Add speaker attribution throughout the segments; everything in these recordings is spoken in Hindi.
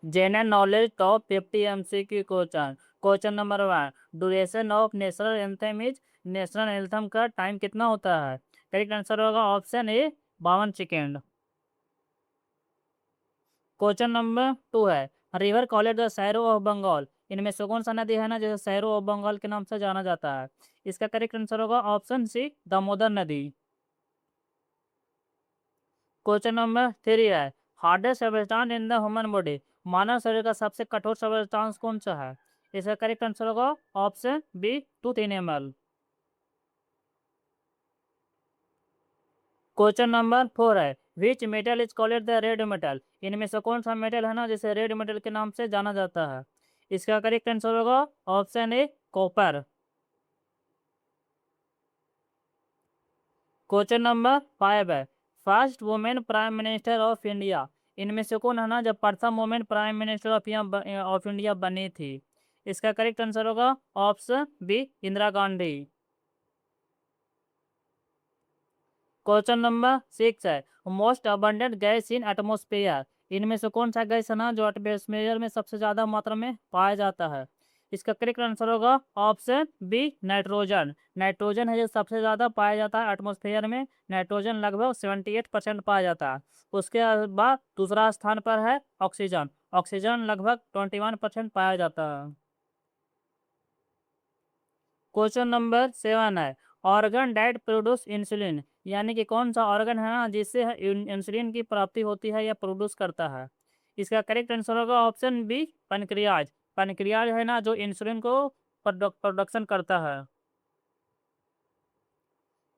Speaker 1: General knowledge top 50 MCQ question. Question number 1, duration of national anthem is, national anthem का टाइम कितना होता है? करेक्ट आंसर होगा option A 52 second. Question number 2 है, river called the sorrow of Bengal, इनमें से कौन सा नदी है ना जिसे सैरो ऑफ बंगाल के नाम से जाना जाता है? इसका करेक्ट आंसर होगा ऑप्शन सी दामोदर नदी। क्वेश्चन नंबर 3 है, hardest substance in the human body, मानव शरीर का सबसे कठोर सबस्टांस कौन सा है? इसका करेक्ट आंसर होगा option B tooth enamel. Question number 4 है, which metal is called the red metal, इनमें से कौन सा मेटल है ना जिसे रेड मेटल के नाम से जाना जाता है? इसका करेक्ट आंसर होगा option A copper. Question number 5 है, first women prime minister of India, इनमें से कौन है ना जब प्रथम women prime minister of India बनी थी? इसका करेक्ट आंसर होगा option B Indira Gandhi. Question number 6 है, most abundant gas in atmosphere, इनमें से कौन सा गैस है ना जो एटमोस्फेयर में सबसे ज्यादा मात्रा में पाया जाता है? इसका करेक्ट आंसर होगा ऑप्शन बी नाइट्रोजन। नाइट्रोजन है जो सबसे ज्यादा पाया जाता है एटमोस्फेयर में, नाइट्रोजन लगभग 78% पाया जाता है। उसके बाद दूसरा स्थान पर है ऑक्सीजन, ऑक्सीजन लगभग 21% पाया जाता है। क्वेश्चन नंबर 7 है, ऑर्गन डैट प्रोड्यूस इंसुलिन, यानी कि कौन सा ऑर्गन है ना जिससे इंसुलिन की प्राप्ति होती है या प्रोड्यूस करता है? इसका करेक्ट आंसर होगा ऑप्शन बी पैनक्रियाज। पैनक्रियाज है ना जो इंसुलिन को प्रोडक्शन करता है।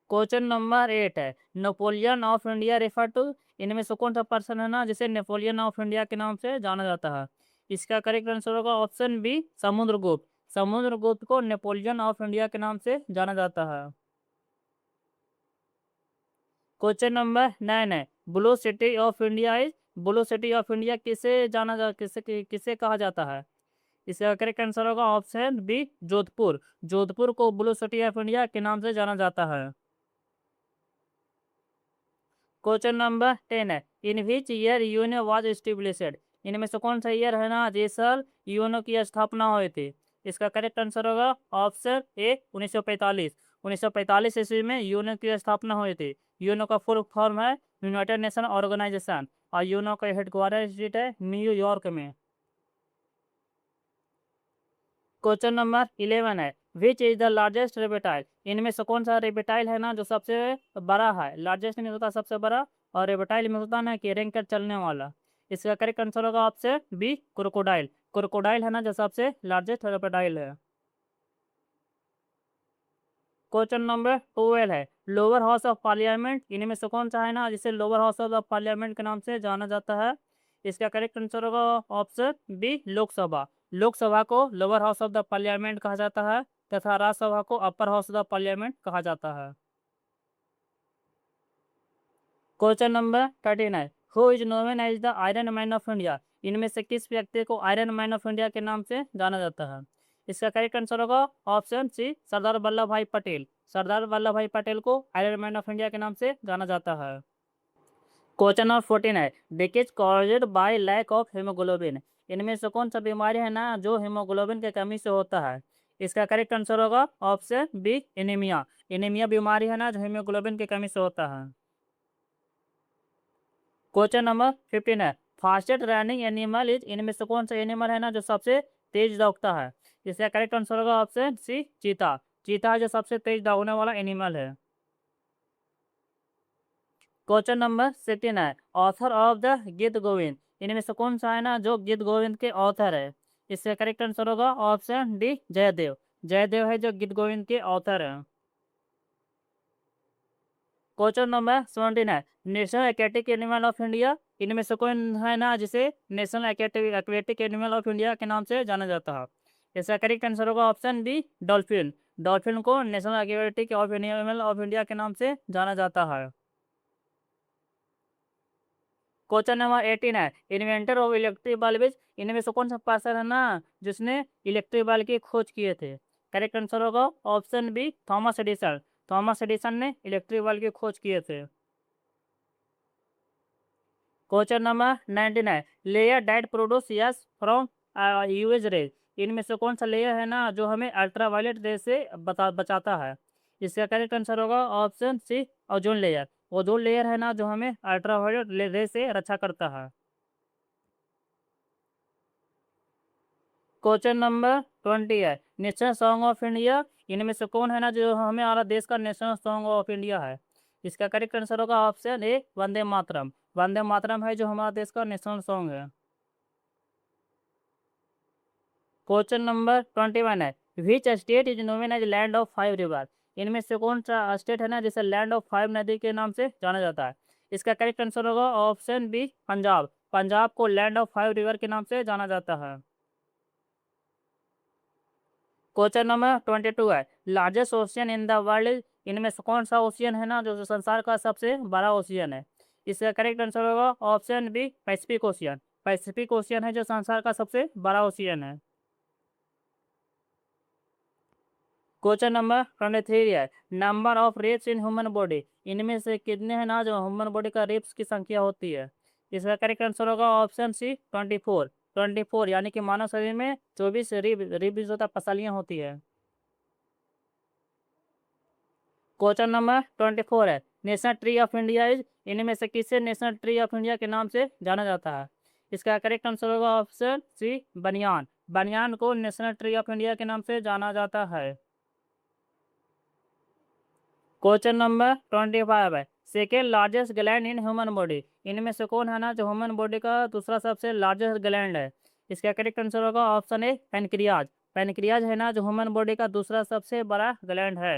Speaker 1: क्वेश्चन नंबर 8 है, Napoleon of India refer to, इनमें से कौन सा पर्सन है ना जिसे नेपोलियन ऑफ इंडिया के नाम से जाना जाता है? इसका करेक्ट आंसर होगा ऑप्शन बी समुद्रगुप्त। समुद्रगुप्त को नेपोलियन ऑफ इंडिया के नाम से जाना जाता है। क्वेश्चन नंबर 9 है, blue city of India is, blue city of India किसे कहा जाता है? इसका करेक्ट आंसर होगा ऑप्शन बी जोधपुर। जोधपुर को ब्लू सिटी ऑफ इंडिया के नाम से जाना जाता है। क्वेश्चन नंबर 10 है, in which year UNO was established, इनमें से कौन सा ईयर है ना जिस साल यूएनओ की स्थापना हुई थी? इसका करेक्ट आंसर होगा ऑप्शन ए 1945। 1945 ईस्वी में यूएनओ की स्थापना हुई थी। यूएनओ का फुल फॉर्म है यूनाइटेड नेशन ऑर्गेनाइजेशन, और यूएनओ का हेडक्वार्टर स्टेट है न्यूयॉर्क में। क्वेश्चन नंबर 11 है, which is the largest reptile, इनमें से कौन सा रेपेटाइल है ना जो सबसे बड़ा है? लार्जेस्ट में होता है सबसे बड़ा, और रेपेटाइल में होता है ना कि रेंग कर चलने वाला। इसका करेक्ट आंसर होगा ऑप्शन बी क्रोकोडाइल। क्रोकोडाइल है ना जो सबसे लार्जेस्ट रेपेटाइल है। क्वेश्चन नंबर 12 है, लोअर हाउस ऑफ पार्लियामेंट, इनमें से कौन सा है ना जिसे लोअर हाउस ऑफ पार्लियामेंट के नाम से जाना जाता है? इसका करेक्ट आंसर होगा ऑप्शन बी लोकसभा। लोकसभा को lower house of the parliament कहा जाता है, तथा राज्यसभा को upper house of the parliament कहा जाता है। क्वेश्चन नंबर 13 है, who is known as the iron man of India, इनमें से किस व्यक्ति को आयरन मैन ऑफ इंडिया के नाम से जाना जाता है? इसका करेक्ट आंसर होगा ऑप्शन सी सरदार वल्लभ भाई पटेल। सरदार वल्लभ भाई पटेल को आयरन मैन ऑफ इंडिया के नाम से जाना जाता है। क्वेश्चन नंबर 14 है, disease caused by lack of haemoglobin, इनमें से कौन सा बीमारी है ना जो हीमोग्लोबिन की कमी से होता है? इसका करेक्ट आंसर होगा ऑप्शन बी एनीमिया। एनीमिया बीमारी है ना जो हीमोग्लोबिन की कमी से होता है। क्वेश्चन नंबर 15 है, फास्टेस्ट रनिंग एनिमल इज, इनमें से कौन सा एनिमल है ना जो सबसे तेज दौड़ता है? इसका करेक्ट आंसर होगा ऑप्शन सी चीता। चीता है जो सबसे तेज दौड़ने वाला एनिमल है। क्वेश्चन नंबर 16 है, ऑथर ऑफ द गीत गोविंद, इनमें से कौन सा है ना जो गीत गोविंद के ऑथर है? इसका करेक्ट आंसर होगा ऑप्शन डी जयदेव। जयदेव है जो गीत गोविंद के ऑथर है। क्वेश्चन नंबर 17 है, national aquatic animal of India, इनमें से कौन है ना जिसे national aquatic animal of India के नाम से जाना जाता है? इसका करेक्ट आंसर होगा ऑप्शन बी डॉल्फिन। डॉल्फिन को national aquatic of animal of India के नाम से जाना जाता है। क्वेश्चन नंबर 18 है, इन्वेंटर ऑफ इलेक्ट्रिक बल्ब, इनमें से कौन सा पर्सन है ना जिसने इलेक्ट्रिक बल्ब की खोज किए थे? करेक्ट आंसर होगा option B Thomas Edison. Thomas Edison ने इलेक्ट्रिक बल्ब की खोज किए थे। Question number 99, layer that produce yes from US rays, इनमें से कौन सा लेयर है ना जो हमें अल्ट्रावायलेट रे से बचाता है? इसका करेक्ट आंसर होगा option C, ozone layer. Ozone layer है ना जो हमें अल्ट्रावायलेट रे से रक्षा करता है। क्वेश्चन नंबर 20 है, नेशनल सॉन्ग ऑफ इंडिया, इनमें से कौन है ना जो हमें हमारा देश का नेशनल सॉन्ग ऑफ इंडिया है? इसका करेक्ट आंसर होगा ऑप्शन ए, वंदे मातरम। वंदे मातरम है जो हमारा देश का नेशनल सॉन्ग है। क्वेश्चन नंबर 21 है, which state is known as land of five river, इनमें से कौन सा स्टेट है ना जिसे लैंड ऑफ फाइव नदी के नाम से जाना जाता है? इसका करेक्ट आंसर होगा ऑप्शन बी, पंजाब। पंजाब को लैंड ऑफ फाइव रिवर के नाम से जाना जाता है। क्वेश्चन नंबर 22 है, largest ocean in the world, इनमें से कौन सा ओशियन है ना जो संसार का सबसे बड़ा ओशियन है? इसका करेक्ट आंसर होगा option B, Pacific ocean. Pacific ocean है जो संसार का सबसे बड़ा ओशियन है। क्वेश्चन नंबर 23 है, number of ribs in human body, इनमें से कितने हैं ना जो ह्यूमन बॉडी का रिब्स की संख्या होती है? इसका करेक्ट आंसर होगा ऑप्शन सी, 24। 24 यानी कि मानव शरीर में 24 रिब्स होता पसलियाँ होती है। क्वेश्चन नंबर 24 है, national tree of India is, इनमें से किसे नेशनल ट्री ऑफ इंडिया के नाम से जाना जाता है? इसका करेक्ट आंसर होगा ऑप्शन सी, बनियान। बनियान को नेशनल ट्री ऑफ इंडिया के नाम से जाना जाता है। क्वेश्चन नंबर 25 है, second largest gland in human body, इनमें से कौन है ना जो ह्यूमन बॉडी का दूसरा सबसे लार्जेस्ट ग्लैंड है? इसका करेक्ट आंसर होगा ऑप्शन ए, पेनक्रियाज। पेनक्रियाज है ना जो ह्यूमन बॉडी का दूसरा सबसे बड़ा ग्लैंड है।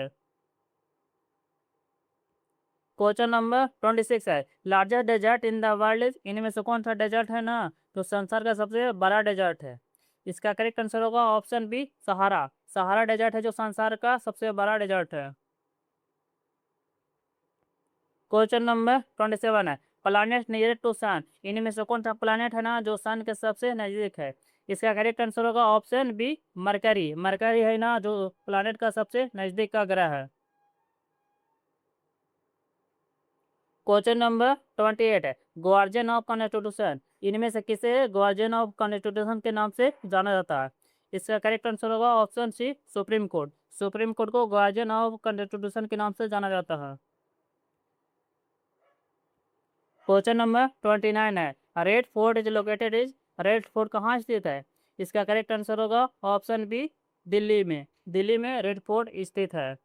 Speaker 1: क्वेश्चन नंबर 26 है, largest desert in the world, इनमें से कौन सा डेजर्ट है ना जो संसार का सबसे बड़ा डेजर्ट है? इसका करेक्ट आंसर होगा ऑप्शन बी, सहारा। सहारा डेजर्ट है जो संसार का सबसे बड़ा डेजर्ट है। क्वेश्चन नंबर 27 है, प्लानट नियरेस्ट टू सन, इनमें से कौन सा प्लानट है ना जो सन के सबसे नजदीक है? इसका करेक्ट आंसर होगा ऑप्शन बी, मरकरी। मरकरी है ना जो प्लानट का सबसे नजदीक का ग्रह है। क्वेश्चन नंबर 28 है, गार्जियन ऑफ कॉन्स्टिट्यूशन, इनमें से किसे गार्जियन ऑफ कॉन्स्टिट्यूशन के नाम से जाना जाता है? इसका करेक्ट आंसर होगा option C, supreme court. Supreme court को गार्जियन ऑफ कॉन्स्टिट्यूशन के नाम से जाना जाता है। क्वेश्चन नंबर 29 है, red fort is located is, red fort कहाँ स्थित है? इसका करेक्ट आंसर होगा ऑप्शन बी, दिल्ली में। दिल्ली में रेड फोर्ट स्थित है।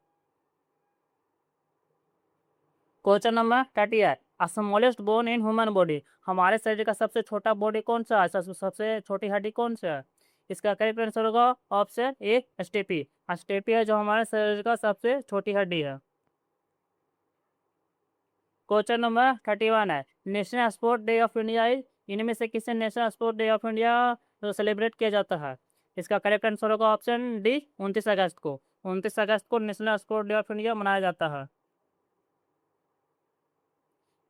Speaker 1: क्वेश्चन नंबर 30 है, smallest bone in human body, हमारे शरीर का सबसे छोटा बॉडी कौन सा है? सबसे छोटी हड्डी कौन सा है? इसका करेक्ट आंसर होगा ऑप्शन ए, स्टेपी। स्टेपी है जो हमारे शरीर का सबसे छोटी हड्डी है। क्वेश्चन नंबर 31 है, national sport day of India is, इनमें से किसे national sport day of India celebrate किया जाता है? इसका करेक्ट आंसर होगा ऑप्शन डी, 29 अगस्त को। 29 अगस्त को national sport day of India मनाया जाता है।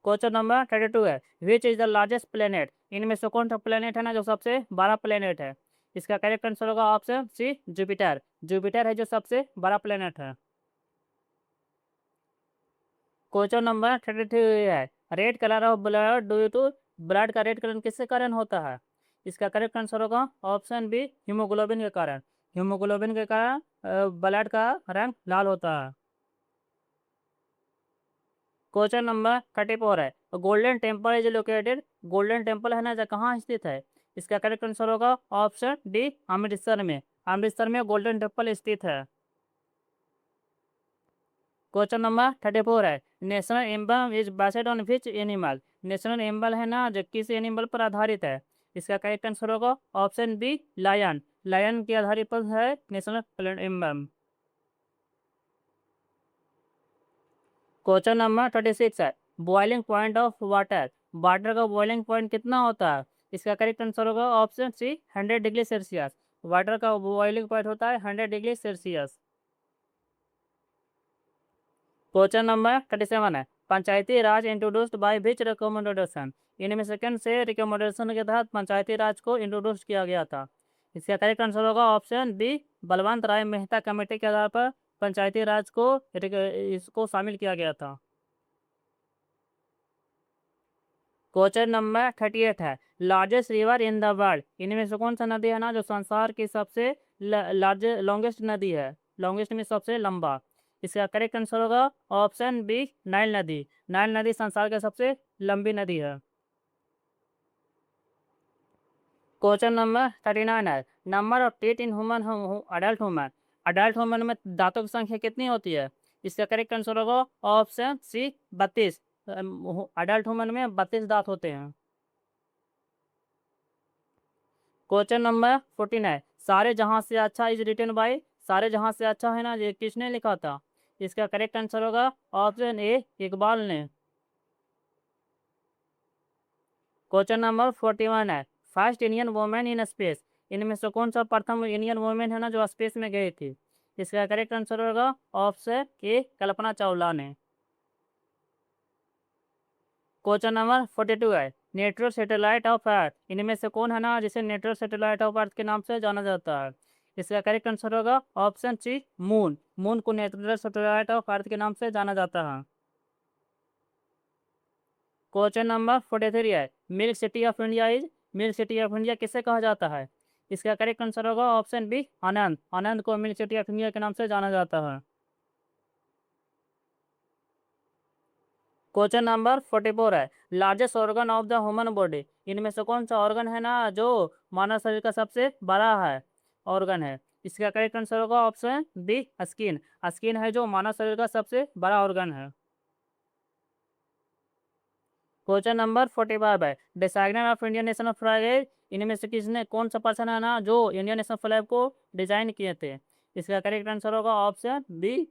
Speaker 1: क्वेश्चन नंबर 32 है, which is the largest planet, इनमें से कौन सा प्लेनेट है ना जो सबसे बड़ा प्लेनेट है? इसका करेक्ट आंसर होगा ऑप्शन सी, जुपिटर। जुपिटर है जो सबसे बड़ा प्लेनेट है। क्वेश्चन नंबर 33 है, red colour of blood due to, blood का रेड कलर किसके कारण होता है? इसका करेक्ट आंसर होगा ऑप्शन बी, हीमोग्लोबिन के कारण। हीमोग्लोबिन के कारण ब्लड का रंग लाल होता है। क्वेश्चन नंबर 34 है, golden temple is located, golden temple है ना जो कहाँ स्थित है? इसका करेक्ट आंसर होगा ऑप्शन डी, अमृतसर में। अमृतसर में गोल्डन टेम्पल स्थित है। क्वेश्चन नंबर 34 है, national emblem is based on which animal, national emblem है ना जो किस एनिमल पर आधारित है? इसका करेक्ट आंसर होगा ऑप्शन बी, लायन। लायन के आधारित पर है नेशनल एम्बलम। क्वेश्चन नंबर 36 है, boiling point of water, water का बॉइलिंग पॉइंट कितना होता है? इसका करेक्ट आंसर होगा option C, 100 degree Celsius. Water का बॉइलिंग पॉइंट होता है 100 डिग्री सेल्सियस। क्वेश्चन नंबर 37 है, Panchayati Raj introduced by which recommendation, इनमें सेकंड से रिकमेंडेशन के तहत पंचायती राज को इंट्रोड्यूस किया गया था? इसका करेक्ट आंसर होगा ऑप्शन बी, बलवंत राय मेहता कमेटी के आधार पर पंचायती राज को इसको शामिल किया गया था। क्वेश्चन नंबर 38 है, largest river in the world, इनमें से कौन सा नदी है ना जो संसार की सबसे लार्जेस्ट लॉन्गेस्ट नदी है, लॉन्गेस्ट में सबसे लंबा। इसका करेक्ट आंसर होगा ऑप्शन बी, नाइल नदी। नाइल नदी संसार की सबसे लंबी नदी है। क्वेश्चन नंबर 39 है, number of teeth in human, adult human में दांतों की संख्या कितनी होती है। इसका करेक्ट आंसर होगा ऑप्शन सी, 32। अडल्ट ह्यूमन में 32 दांत होते हैं। क्वेश्चन नंबर 14 है, सारे जहां से अच्छा इज रिटन बाय, सारे जहां से अच्छा है ना ये किसने लिखा था। इसका करेक्ट आंसर होगा ऑप्शन ए, इकबाल ने। क्वेश्चन नंबर 41 है, first Indian women in space, इनमें से कौन सा प्रथम इंडियन वुमेन है ना जो स्पेस में गई थी। इसका करेक्ट आंसर होगा ऑप्शन ए, कल्पना चावला ने। क्वेश्चन नंबर 42 है, नेटवर्क सैटेलाइट ऑफ अर्थ, इनमें से कौन है ना जिसे नेटवर्क सैटेलाइट ऑफ अर्थ के नाम से जाना जाता है। इसका करेक्ट आंसर होगा ऑप्शन सी, मून। मून को नेटवर्क सैटेलाइट ऑफ अर्थ के नाम से जाना जाता है। क्वेश्चन नंबर 43 है, milk city of India is, milk city of India किसे कहा जाता है। इसका करेक्ट आंसर होगा ऑप्शन बी, आनंद। आनंद को मिल्क सिटी ऑफ इंडिया के नाम से जाना जाता है। क्वेश्चन नंबर 44 है, largest organ of the human body, इनमें से कौन सा ऑर्गन है ना जो मानव शरीर का सबसे बड़ा है ऑर्गन है। इसका करेक्ट आंसर होगा ऑप्शन बी, स्किन। स्किन है जो मानव शरीर का सबसे बड़ा ऑर्गन है। क्वेश्चन नंबर 45 है, designer of Indian national flag, इनमें से किसने, कौन सा पर्सन है ना जो इंडियन नेशनल फ्लैग को डिजाइन किए थे। इसका करेक्ट आंसर होगा ऑप्शन बी,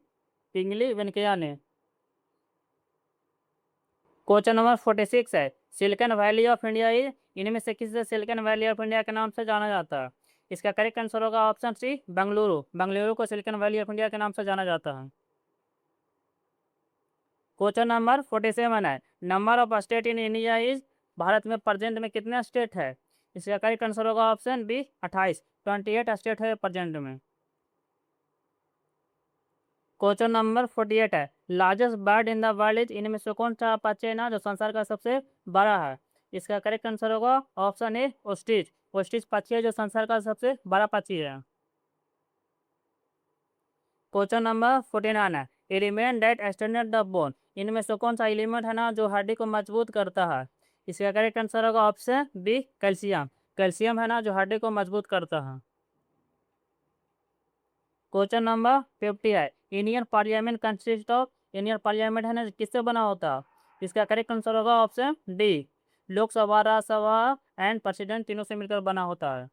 Speaker 1: पिंगली वेंकैया ने। क्वेश्चन नंबर 46 है, silicon valley of India is, इनमें से किसे सिलिकॉन वैली ऑफ इंडिया के नाम से जाना जाता है। इसका करेक्ट आंसर होगा ऑप्शन सी, बेंगलुरु। बेंगलुरु को सिलिकॉन वैली ऑफ इंडिया के नाम से जाना जाता है। क्वेश्चन नंबर 47 है, number of state in India is, Bharat में प्रेजेंट में कितने स्टेट है। इसका करेक्ट आंसर होगा ऑप्शन बी, 28। 28 स्टेट है प्रेजेंट में। क्वेश्चन नंबर 48 है, largest bird in the world is, इनमें से कौन सा पक्षी है ना जो संसार का सबसे बड़ा है। इसका करेक्ट आंसर होगा ऑप्शन ए, ओस्ट्रिच। ओस्ट्रिच पक्षी है जो संसार का सबसे बड़ा पक्षी है। क्वेश्चन नंबर 49 है, element that strengthen the bone, इनमें से कौन सा एलिमेंट है ना जो हड्डी को मजबूत करता है। इसका करेक्ट आंसर होगा ऑप्शन बी, कैल्शियम। कैल्शियम है ना जो हड्डी को मजबूत करता है। क्वेश्चन नंबर 50 है, Indian parliament consist of, Indian parliament है ना किससे बना होता है। इसका करेक्ट आंसर होगा option D, Lok Sabha, Rajya Sabha and president तीनों से मिलकर बना होता है।